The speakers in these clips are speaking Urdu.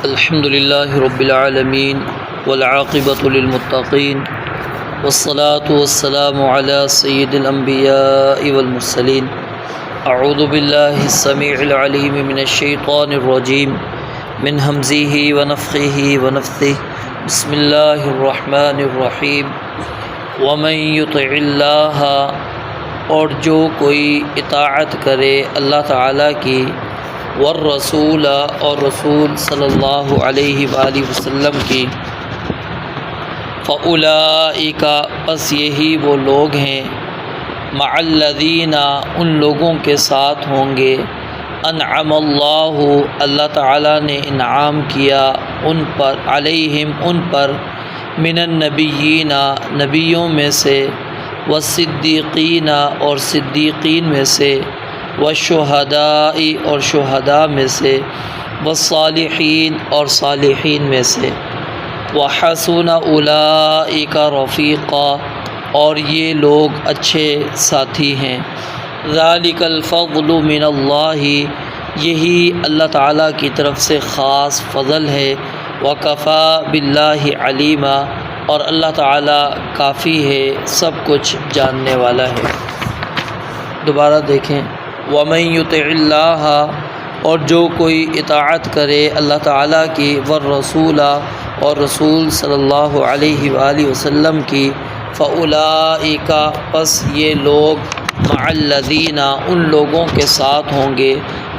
الحمد للہ رب العالمین والعاقبۃ للمتقین والصلاة والسلام علی سید الانبیاء والمرسلین اعوذ باللہ السمیع العلیم من الشیطان الرجیم من ہمزہ ونفخہ ونفثہ بسم اللہ الرحمن الرحیم ومن یطع اللہ، اور جو کوئی اطاعت کرے اللہ تعالیٰ کی، والرسول، اور رسول صلی اللہ علیہ وآلہ وسلم کی، فاولئک، پس یہی وہ لوگ ہیں، مع الذین، ان لوگوں کے ساتھ ہوں گے، انعم اللہ، اللہ تعالیٰ نے انعام کیا ان پر، علیہم، ان پر، من النبیین، نبیوں میں سے، والصدیقین، اور صدیقین میں سے، والشہداء، اور شہداء میں سے، والصالحین، اور صالحین میں سے، وحسن اولئک رفیقا، اور یہ لوگ اچھے ساتھی ہیں، ذالک الفضل من اللہ، یہی اللہ تعالیٰ کی طرف سے خاص فضل ہے، وکفیٰ باللہ علیما، اور اللہ تعالیٰ کافی ہے، سب کچھ جاننے والا ہے۔ دوبارہ دیکھیں، وَمَن يُطِعِ اللَّهَ، اور جو کوئی اطاعت کرے اللہ تعالیٰ کی، والرسول، اور رسول صلی اللہ علیہ وآلہ وسلم کی، فَأُولَئِكَ، پس یہ لوگ، مع الذین، ان لوگوں کے ساتھ ہوں گے،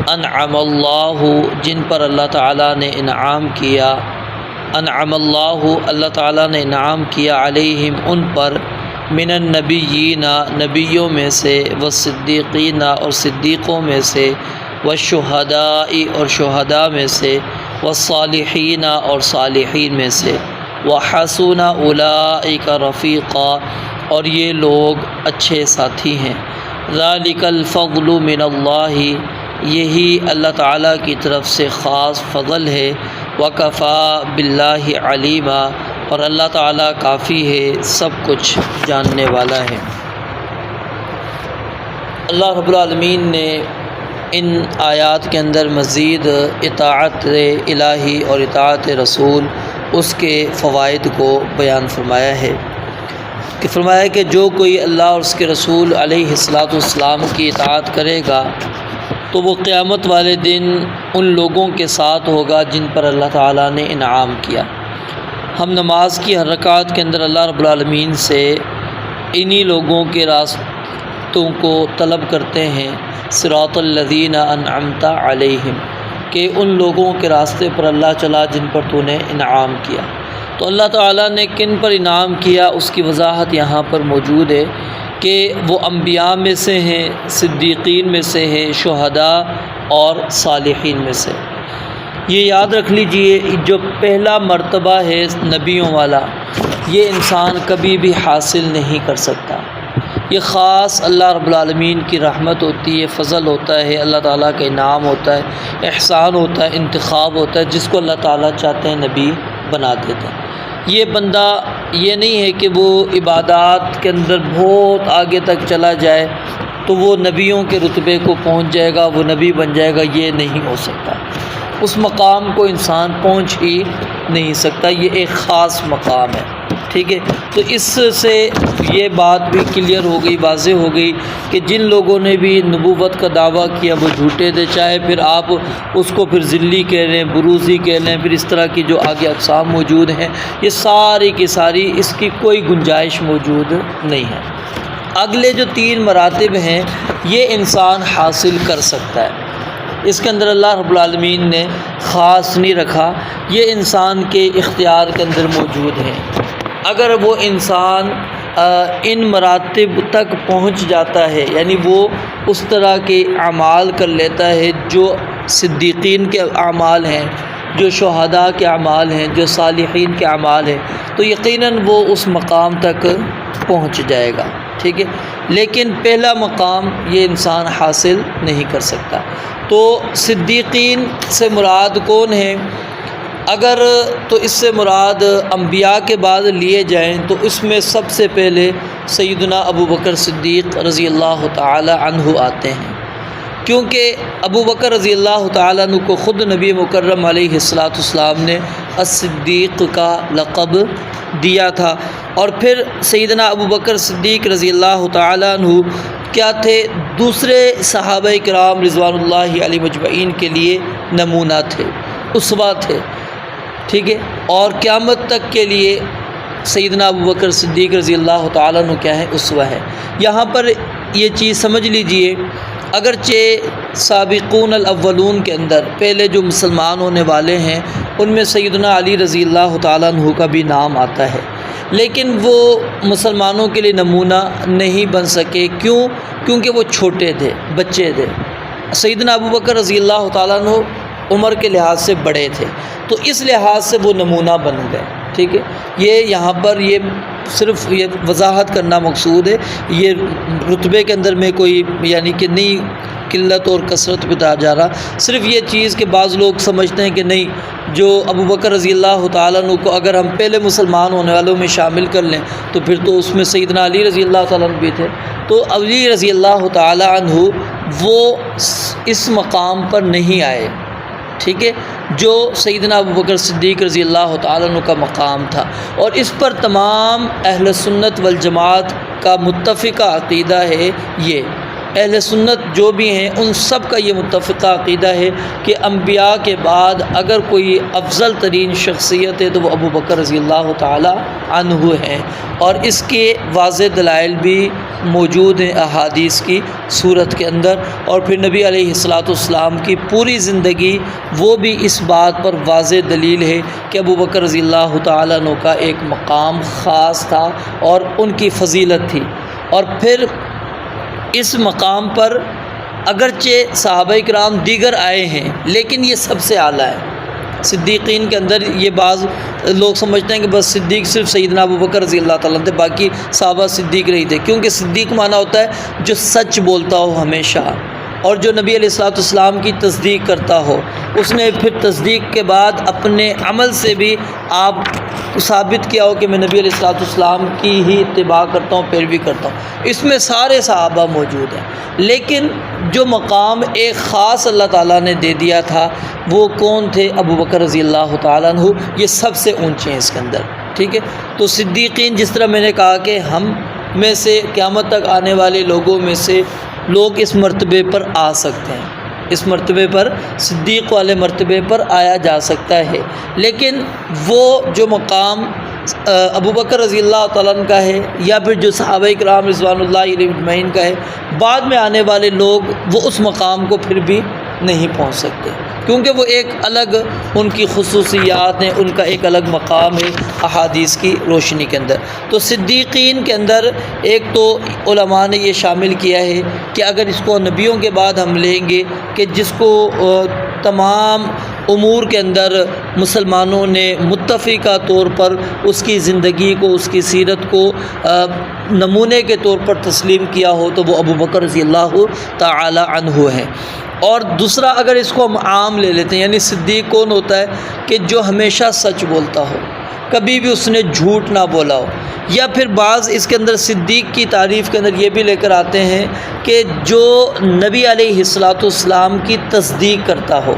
انعم اللہ، جن پر اللہ تعالیٰ نے انعام کیا، انعم اللہ، اللہ تعالیٰ نے انعام کیا، علیہم، ان پر، من النبیین، نبیوں میں سے، والصدیقین، اور صدیقوں میں سے، والشہداء، اور شہداء میں سے، والصالحین، اور صالحین میں سے، وحسن اولئک رفیقا، اور یہ لوگ اچھے ساتھی ہیں، ذالک الفضل من اللہ، یہی اللہ تعالیٰ کی طرف سے خاص فضل ہے، وکفیٰ باللہ علیما، اور اللہ تعالیٰ کافی ہے، سب کچھ جاننے والا ہے۔ اللہ رب العالمین نے ان آیات کے اندر مزید اطاعت الہی اور اطاعت رسول، اس کے فوائد کو بیان فرمایا ہے، کہ فرمایا کہ جو کوئی اللہ اور اس کے رسول علیہ الصلاۃ والسلام کی اطاعت کرے گا تو وہ قیامت والے دن ان لوگوں کے ساتھ ہوگا جن پر اللہ تعالیٰ نے انعام کیا۔ ہم نماز کی ہر رکعت کے اندر اللہ رب العالمین سے انہی لوگوں کے راستوں کو طلب کرتے ہیں، صراط الذین انعمت علیہم، کہ ان لوگوں کے راستے پر اللہ چلا جن پر تو نے انعام کیا۔ تو اللہ تعالیٰ نے کن پر انعام کیا، اس کی وضاحت یہاں پر موجود ہے، کہ وہ انبیاء میں سے ہیں، صدیقین میں سے ہیں، شہداء اور صالحین میں سے۔ یہ یاد رکھ لیجئے، جو پہلا مرتبہ ہے نبیوں والا، یہ انسان کبھی بھی حاصل نہیں کر سکتا۔ یہ خاص اللہ رب العالمین کی رحمت ہوتی ہے، فضل ہوتا ہے، اللہ تعالیٰ کا انعام ہوتا ہے، احسان ہوتا ہے، انتخاب ہوتا ہے، جس کو اللہ تعالیٰ چاہتے ہیں نبی بنا دیتے ہیں۔ یہ بندہ یہ نہیں ہے کہ وہ عبادات کے اندر بہت آگے تک چلا جائے تو وہ نبیوں کے رتبے کو پہنچ جائے گا، وہ نبی بن جائے گا، یہ نہیں ہو سکتا۔ اس مقام کو انسان پہنچ ہی نہیں سکتا، یہ ایک خاص مقام ہے، ٹھیک ہے۔ تو اس سے یہ بات بھی کلیئر ہو گئی، واضح ہو گئی کہ جن لوگوں نے بھی نبوت کا دعویٰ کیا وہ جھوٹے تھے، چاہے پھر آپ اس کو پھر ذلی کہہ لیں، بروزی کہہ لیں، پھر اس طرح کی جو آگے اقسام موجود ہیں، یہ ساری کی ساری اس کی کوئی گنجائش موجود نہیں ہے۔ اگلے جو 3 مراتب ہیں یہ انسان حاصل کر سکتا ہے، اس کے اندر اللہ رب العالمین نے خاص نہیں رکھا، یہ انسان کے اختیار کے اندر موجود ہیں۔ اگر وہ انسان ان مراتب تک پہنچ جاتا ہے، یعنی وہ اس طرح کے اعمال کر لیتا ہے جو صدیقین کے اعمال ہیں، جو شہداء کے اعمال ہیں، جو صالحین کے اعمال ہیں، تو یقیناً وہ اس مقام تک پہنچ جائے گا، ٹھیک ہے۔ لیکن پہلا مقام یہ انسان حاصل نہیں کر سکتا۔ تو صدیقین سے مراد کون ہیں؟ اگر تو اس سے مراد انبیاء کے بعد لیے جائیں تو اس میں سب سے پہلے سیدنا ابو بکر صدیق رضی اللہ تعالی عنہ آتے ہیں، کیونکہ ابو بکر رضی اللہ تعالیٰ عنہ کو خود نبی مکرم علیہ السلام نے الصدیق کا لقب دیا تھا، اور پھر سیدنا ابو بکر صدیق رضی اللہ تعالیٰ عنہ کیا تھے؟ دوسرے صحابہ کرام رضوان اللہ علیہ مجمعین کے لیے نمونہ تھے، اسوہ تھے، ٹھیک ہے، اور قیامت تک کے لیے سیدنا ابو بکر صدیق رضی اللہ تعالیٰ عنہ کیا ہے؟ اسوہ ہے۔ یہاں پر یہ چیز سمجھ لیجئے، اگرچہ سابقون الاولون کے اندر پہلے جو مسلمان ہونے والے ہیں ان میں سیدنا علی رضی اللہ تعالیٰ عنہ کا بھی نام آتا ہے، لیکن وہ مسلمانوں کے لیے نمونہ نہیں بن سکے۔ کیوں؟ کیونکہ وہ چھوٹے تھے، بچے تھے۔ سیدنا ابو بکر رضی اللہ تعالیٰ عنہ عمر کے لحاظ سے بڑے تھے، تو اس لحاظ سے وہ نمونہ بن گئے، ٹھیک ہے۔ یہ یہاں پر یہ صرف یہ وضاحت کرنا مقصود ہے، یہ رتبے کے اندر میں کوئی یعنی کہ نہیں قلت اور کثرت بتا جا رہا، صرف یہ چیز کہ بعض لوگ سمجھتے ہیں کہ نہیں جو ابو بکر رضی اللہ تعالیٰ عنہ کو اگر ہم پہلے مسلمان ہونے والوں میں شامل کر لیں تو پھر تو اس میں سیدنا علی رضی اللہ تعالیٰ عنہ بھی تھے، تو علی رضی اللہ تعالیٰ عنہ وہ اس مقام پر نہیں آئے، ٹھیک ہے، جو سیدنا ابو بکر صدیق رضی اللہ تعالیٰ عنہ کا مقام تھا۔ اور اس پر تمام اہل سنت والجماعت کا متفقہ عقیدہ ہے، یہ اہل سنت جو بھی ہیں ان سب کا یہ متفقہ عقیدہ ہے کہ انبیاء کے بعد اگر کوئی افضل ترین شخصیت ہے تو وہ ابو بکر رضی اللہ تعالیٰ عنہ ہیں، اور اس کے واضح دلائل بھی موجود ہیں احادیث کی صورت کے اندر، اور پھر نبی علیہ السلام کی پوری زندگی وہ بھی اس بات پر واضح دلیل ہے کہ ابو بکر رضی اللہ تعالیٰ عنہ کا ایک مقام خاص تھا اور ان کی فضیلت تھی۔ اور پھر اس مقام پر اگرچہ صحابہ کرام دیگر آئے ہیں لیکن یہ سب سے اعلیٰ ہے۔ صدیقین کے اندر یہ بعض لوگ سمجھتے ہیں کہ بس صدیق صرف سیدنا ابو بکر رضی اللہ تعالیٰ تھے، باقی صحابہ صدیق نہیں تھے، کیونکہ صدیق معنی ہوتا ہے جو سچ بولتا ہو ہمیشہ، اور جو نبی علیہ السلام کی تصدیق کرتا ہو، اس نے پھر تصدیق کے بعد اپنے عمل سے بھی آپ ثابت کیا ہو کہ میں نبی علیہ السلام کی ہی اتباع کرتا ہوں، پیروی کرتا ہوں۔ اس میں سارے صحابہ موجود ہیں، لیکن جو مقام ایک خاص اللہ تعالیٰ نے دے دیا تھا وہ کون تھے؟ ابو بکر رضی اللہ تعالیٰ عنہ، یہ سب سے اونچے ہیں اس کے اندر، ٹھیک ہے۔ تو صدیقین جس طرح میں نے کہا کہ ہم میں سے قیامت تک آنے والے لوگوں میں سے لوگ اس مرتبے پر آ سکتے ہیں، اس مرتبے پر صدیق والے مرتبے پر آیا جا سکتا ہے، لیکن وہ جو مقام ابو بکر رضی اللہ تعالیٰ عنہ کا ہے یا پھر جو صحابہ کرام رضوان اللہ علیہ اجمعین کا ہے، بعد میں آنے والے لوگ وہ اس مقام کو پھر بھی نہیں پہنچ سکتے، کیونکہ وہ ایک الگ ان کی خصوصیات ہیں، ان کا ایک الگ مقام ہے احادیث کی روشنی کے اندر۔ تو صدیقین کے اندر ایک تو علماء نے یہ شامل کیا ہے کہ اگر اس کو نبیوں کے بعد ہم لیں گے کہ جس کو تمام امور کے اندر مسلمانوں نے متفقہ طور پر اس کی زندگی کو، اس کی سیرت کو نمونے کے طور پر تسلیم کیا ہو تو وہ ابو بکر رضی اللہ تعالی عنہ ہے۔ اور دوسرا اگر اس کو ہم عام لے لیتے ہیں، یعنی صدیق کون ہوتا ہے؟ کہ جو ہمیشہ سچ بولتا ہو، کبھی بھی اس نے جھوٹ نہ بولا ہو، یا پھر بعض اس کے اندر صدیق کی تعریف کے اندر یہ بھی لے کر آتے ہیں کہ جو نبی علیہ السلام کی تصدیق کرتا ہو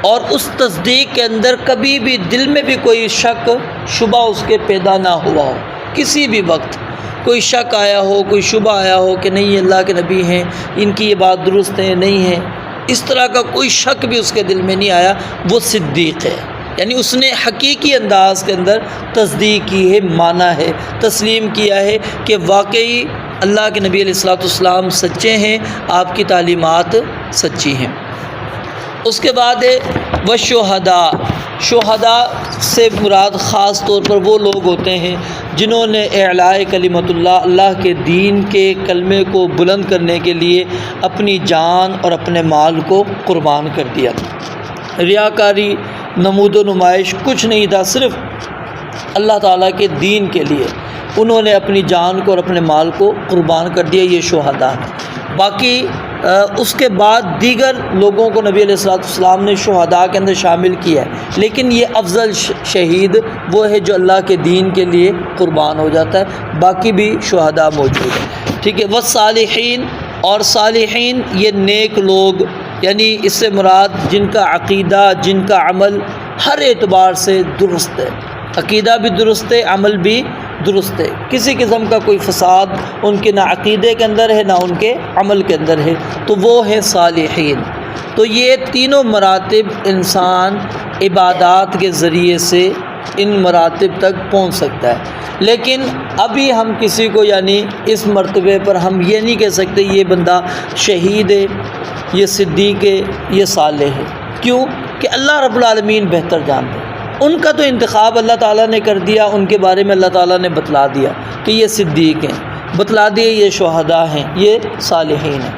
اور اس تصدیق کے اندر کبھی بھی دل میں بھی کوئی شک شبہ اس کے پیدا نہ ہوا ہو، کسی بھی وقت کوئی شک آیا ہو، کوئی شبہ آیا ہو کہ نہیں یہ اللہ کے نبی ہیں، ان کی یہ بات درست ہے نہیں ہے، اس طرح کا کوئی شک بھی اس کے دل میں نہیں آیا، وہ صدیق ہے۔ یعنی اس نے حقیقی انداز کے اندر تصدیق کی ہے، مانا ہے، تسلیم کیا ہے کہ واقعی اللہ کے نبی علیہ السلام سچے ہیں، آپ کی تعلیمات سچی ہیں۔ اس کے بعد ہے والشہداء، شہداء سے مراد خاص طور پر وہ لوگ ہوتے ہیں جنہوں نے اعلاء کلمت اللہ کے دین کے کلمے کو بلند کرنے کے لیے اپنی جان اور اپنے مال کو قربان کر دیا۔ ریاکاری، نمود و نمائش کچھ نہیں تھا، صرف اللہ تعالیٰ کے دین کے لیے انہوں نے اپنی جان کو اور اپنے مال کو قربان کر دیا، یہ شہداء ہیں۔ باقی اس کے بعد دیگر لوگوں کو نبی علیہ السلام نے شہداء کے اندر شامل کیا ہے، لیکن یہ افضل شہید وہ ہے جو اللہ کے دین کے لیے قربان ہو جاتا ہے، باقی بھی شہداء موجود ہیں، ٹھیک ہے۔ والصالحین، اور صالحین یہ نیک لوگ، یعنی اس سے مراد جن کا عقیدہ، جن کا عمل ہر اعتبار سے درست ہے، عقیدہ بھی درست ہے، عمل بھی درست ہے، کسی قسم کا کوئی فساد ان کے نہ عقیدے کے اندر ہے نہ ان کے عمل کے اندر ہے، تو وہ ہے صالحین۔ تو یہ تینوں مراتب انسان عبادات کے ذریعے سے ان مراتب تک پہنچ سکتا ہے، لیکن ابھی ہم کسی کو یعنی اس مرتبے پر ہم یہ نہیں کہہ سکتے یہ بندہ شہید ہے، یہ صدیق ہے، یہ صالح ہے۔ کیوں؟ کہ اللہ رب العالمین بہتر جانتے ہیں، ان کا تو انتخاب اللہ تعالیٰ نے کر دیا، ان کے بارے میں اللہ تعالیٰ نے بتلا دیا کہ یہ صدیق ہیں، بتلا دیا یہ شہداء ہیں، یہ صالحین ہیں۔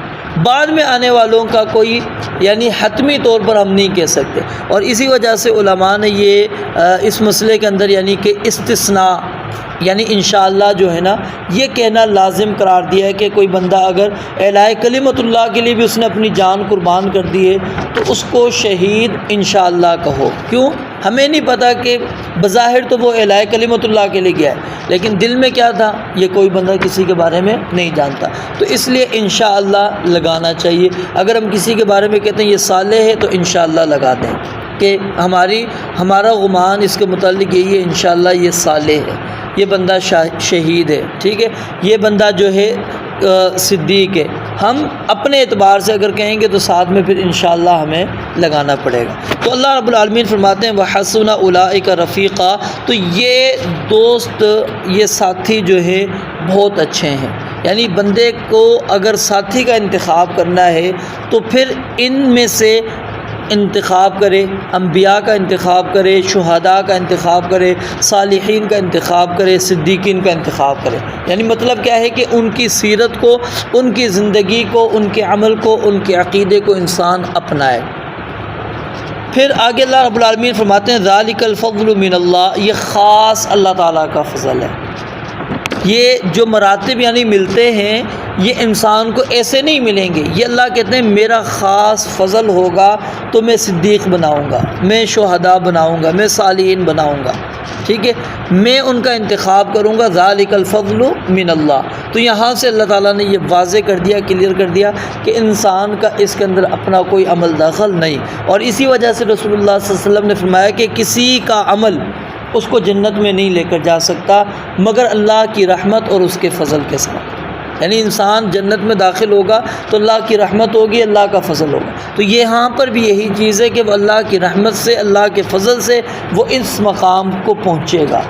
بعد میں آنے والوں کا کوئی یعنی حتمی طور پر ہم نہیں کہہ سکتے، اور اسی وجہ سے علماء نے یہ اس مسئلے کے اندر یعنی کہ استثناء یعنی انشاءاللہ جو ہے نا یہ کہنا لازم قرار دیا ہے کہ کوئی بندہ اگر اعلاء کلمت اللہ کے لیے بھی اس نے اپنی جان قربان کر دی ہے تو اس کو شہید انشاءاللہ کہو۔ کیوں؟ ہمیں نہیں پتہ کہ بظاہر تو وہ اعلاء کلمت اللہ کے لیے گیا ہے، لیکن دل میں کیا تھا یہ کوئی بندہ کسی کے بارے میں نہیں جانتا، تو اس لیے انشاءاللہ لگانا چاہیے۔ اگر ہم کسی کے بارے میں کہتے ہیں یہ صالح ہے تو انشاءاللہ لگا دیں کہ ہمارا گمان اس کے متعلق یہی ہے انشاءاللہ یہ صالح ہے، یہ بندہ شہید ہے، ٹھیک ہے، یہ بندہ جو ہے صدیق ہے۔ ہم اپنے اعتبار سے اگر کہیں گے تو ساتھ میں پھر انشاءاللہ ہمیں لگانا پڑے گا۔ تو اللہ رب العالمین فرماتے ہیں وَحَسُنَ أُولَٰئِكَ رَفِيقًا، تو یہ دوست، یہ ساتھی جو ہے بہت اچھے ہیں۔ یعنی بندے کو اگر ساتھی کا انتخاب کرنا ہے تو پھر ان میں سے انتخاب کرے، انبیاء کا انتخاب کرے، شہداء کا انتخاب کرے، صالحین کا انتخاب کرے، صدیقین کا انتخاب کرے۔ یعنی مطلب کیا ہے کہ ان کی سیرت کو، ان کی زندگی کو، ان کے عمل کو، ان کے عقیدے کو انسان اپنائے۔ پھر آگے اللہ رب العالمین فرماتے ہیں ذَلِكَ الْفَضْلُ مِنَ اللَّهِ، یہ خاص اللہ تعالیٰ کا فضل ہے۔ یہ جو مراتب یعنی ملتے ہیں یہ انسان کو ایسے نہیں ملیں گے، یہ اللہ کہتے ہیں میرا خاص فضل ہوگا تو میں صدیق بناؤں گا، میں شہداء بناؤں گا، میں صالحین بناؤں گا، ٹھیک ہے، میں ان کا انتخاب کروں گا۔ ذَلِكَ الْفَضْلُ مِنَ اللَّهِ، تو یہاں سے اللہ تعالیٰ نے یہ واضح کر دیا، کلیئر کر دیا کہ انسان کا اس کے اندر اپنا کوئی عمل دخل نہیں، اور اسی وجہ سے رسول اللہ صلی اللہ علیہ وسلم نے فرمایا کہ کسی کا عمل اس کو جنت میں نہیں لے کر جا سکتا مگر اللہ کی رحمت اور اس کے فضل کے ساتھ۔ یعنی انسان جنت میں داخل ہوگا تو اللہ کی رحمت ہوگی، اللہ کا فضل ہوگا۔ تو یہاں پر بھی یہی چیز ہے کہ وہ اللہ کی رحمت سے، اللہ کے فضل سے وہ اس مقام کو پہنچے گا۔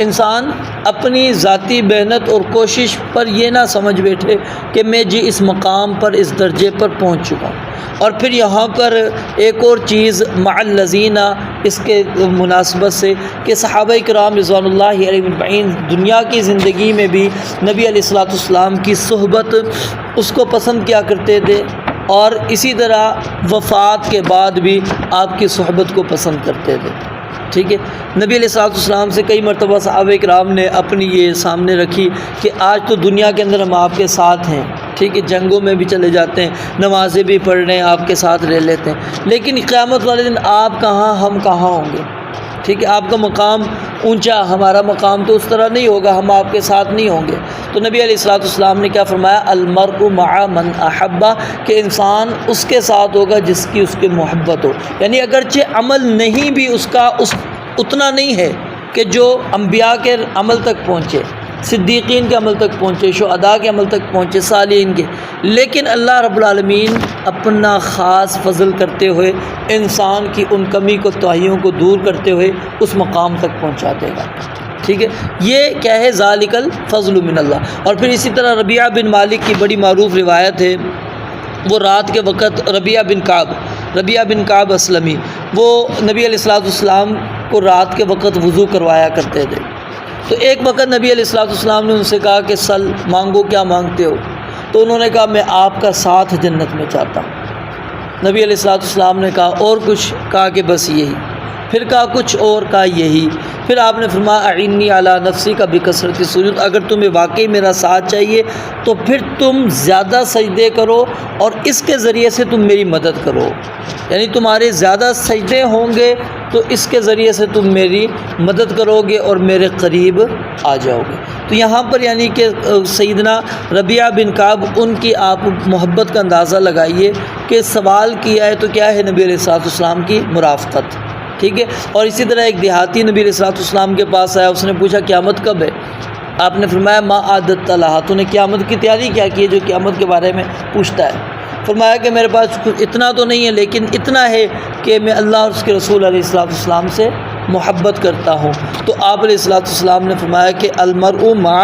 انسان اپنی ذاتی محنت اور کوشش پر یہ نہ سمجھ بیٹھے کہ میں جی اس مقام پر، اس درجے پر پہنچ چکا ہوں۔ اور پھر یہاں پر ایک اور چیز مع الذین، اس کے مناسبت سے کہ صحابہ کرام رضوان اللہ علیہم اجمعین دنیا کی زندگی میں بھی نبی علیہ الصلوۃ والسلام کی صحبت اس کو پسند کیا کرتے تھے، اور اسی طرح وفات کے بعد بھی آپ کی صحبت کو پسند کرتے تھے، ٹھیک ہے۔ نبی علیہ الصلوۃ والسلام سے کئی مرتبہ صحابہ کرام نے اپنی یہ سامنے رکھی کہ آج تو دنیا کے اندر ہم آپ کے ساتھ ہیں، ٹھیک ہے، جنگوں میں بھی چلے جاتے ہیں، نمازیں بھی پڑھ رہے ہیں، آپ کے ساتھ رہ لیتے ہیں، لیکن قیامت والے دن آپ کہاں ہم کہاں ہوں گے، ٹھیک ہے، آپ کا مقام اونچا، ہمارا مقام تو اس طرح نہیں ہوگا، ہم آپ کے ساتھ نہیں ہوں گے۔ تو نبی علیہ الصلوۃ والسلام نے کیا فرمایا، المرء مع من احب، کہ انسان اس کے ساتھ ہوگا جس کی اس کی محبت ہو۔ یعنی اگرچہ عمل نہیں بھی اس کا اتنا نہیں ہے کہ جو انبیاء کے عمل تک پہنچے، صدیقین کے عمل تک پہنچے، شہداء کے عمل تک پہنچے، صالحین کے، لیکن اللہ رب العالمین اپنا خاص فضل کرتے ہوئے انسان کی ان کمی کو، توہیوں کو دور کرتے ہوئے اس مقام تک پہنچا دے گا، ٹھیک ہے۔ یہ کیا ہے، ذالک الفضل من اللہ۔ اور پھر اسی طرح ربیعہ بن مالک کی بڑی معروف روایت ہے، وہ رات کے وقت ربیعہ بن کعب اسلمی، وہ نبی علیہ الصلوۃ والسلام کو رات کے وقت وضو کروایا کرتے تھے۔ تو ایک وقت نبی علیہ الصلوۃ والسلام نے ان سے کہا کہ سل، مانگو، کیا مانگتے ہو؟ تو انہوں نے کہا میں آپ کا ساتھ جنت میں چاہتا ہوں۔ نبی علیہ الصلوۃ والسلام نے کہا اور کچھ؟ کہا کہ بس یہی۔ پھر کہا کچھ اور، کہا یہی۔ پھر آپ نے فرمایا اعنی علی نفسی کا بکثرت السجود، اگر تمہیں واقعی میرا ساتھ چاہیے تو پھر تم زیادہ سجدے کرو اور اس کے ذریعے سے تم میری مدد کرو، یعنی تمہارے زیادہ سجدے ہوں گے تو اس کے ذریعے سے تم میری مدد کرو گے اور میرے قریب آ جاؤ گے۔ تو یہاں پر یعنی کہ سیدنا ربیعہ بن کعب، ان کی آپ محبت کا اندازہ لگائیے کہ سوال کیا ہے تو کیا ہے، نبی علیہ الصلوۃ والسلام کی مرافقت، ٹھیک ہے۔ اور اسی طرح ایک دیہاتی نبی علیہ الصلوۃ والسلام کے پاس آیا، اس نے پوچھا قیامت کب ہے؟ آپ نے فرمایا ما عادت لہا، تو نے قیامت کی تیاری کیا کی ہے جو قیامت کے بارے میں پوچھتا ہے؟ فرمایا کہ میرے پاس کچھ اتنا تو نہیں ہے، لیکن اتنا ہے کہ میں اللہ اور اس کے رسول علیہ الصلوۃ والسلام سے محبت کرتا ہوں۔ تو آپ علیہ الصلوۃ والسلام نے فرمایا کہ المرء مع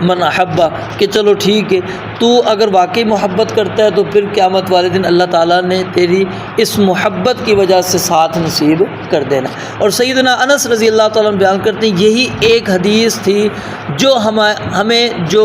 من احبہ، کہ چلو ٹھیک ہے، تو اگر واقعی محبت کرتا ہے تو پھر قیامت والے دن اللہ تعالیٰ نے تیری اس محبت کی وجہ سے ساتھ نصیب کر دینا۔ اور سیدنا انس رضی اللہ تعالیٰ عنہ بیان کرتے ہیں یہی ایک حدیث تھی جو ہمیں جو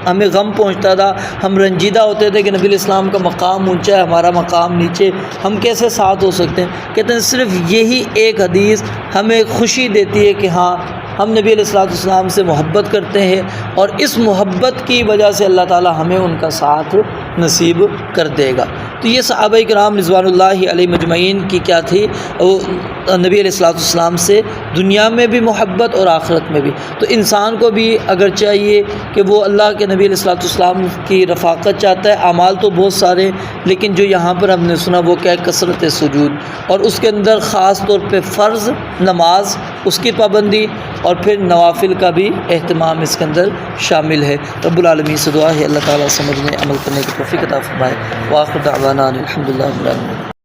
ہمیں غم پہنچتا تھا، ہم رنجیدہ ہوتے تھے کہ نبی علیہ السلام کا مقام اونچا ہے، ہمارا مقام نیچے، ہم کیسے ساتھ ہو سکتے ہیں؟ کہتے ہیں صرف یہی ایک حدیث ہمیں خوشی دیتی ہے کہ ہاں ہم نبی علیہ الصلوۃ والسلام سے محبت کرتے ہیں اور اس محبت کی وجہ سے اللہ تعالیٰ ہمیں ان کا ساتھ نصیب کر دے گا۔ تو یہ صحابہ کرام رضوان اللہ علیہ مجمعین کی کیا تھی، وہ نبی علیہ الصلوۃ والسلام سے دنیا میں بھی محبت اور آخرت میں بھی۔ تو انسان کو بھی اگر چاہیے کہ وہ اللہ کے نبی علیہ الصلوۃ والسلام کی رفاقت چاہتا ہے، اعمال تو بہت سارے، لیکن جو یہاں پر ہم نے سنا وہ کیا ہے، کثرت سجود، اور اس کے اندر خاص طور پہ فرض نماز، اس کی پابندی، اور پھر نوافل کا بھی اہتمام اس کے اندر شامل ہے۔ رب العالمین سے دعا ہے اللہ تعالیٰ سمجھنے عمل کرنے کی توفیق عطا فرمائے۔ وآخر دعوانا الحمدللہ رب العالمین۔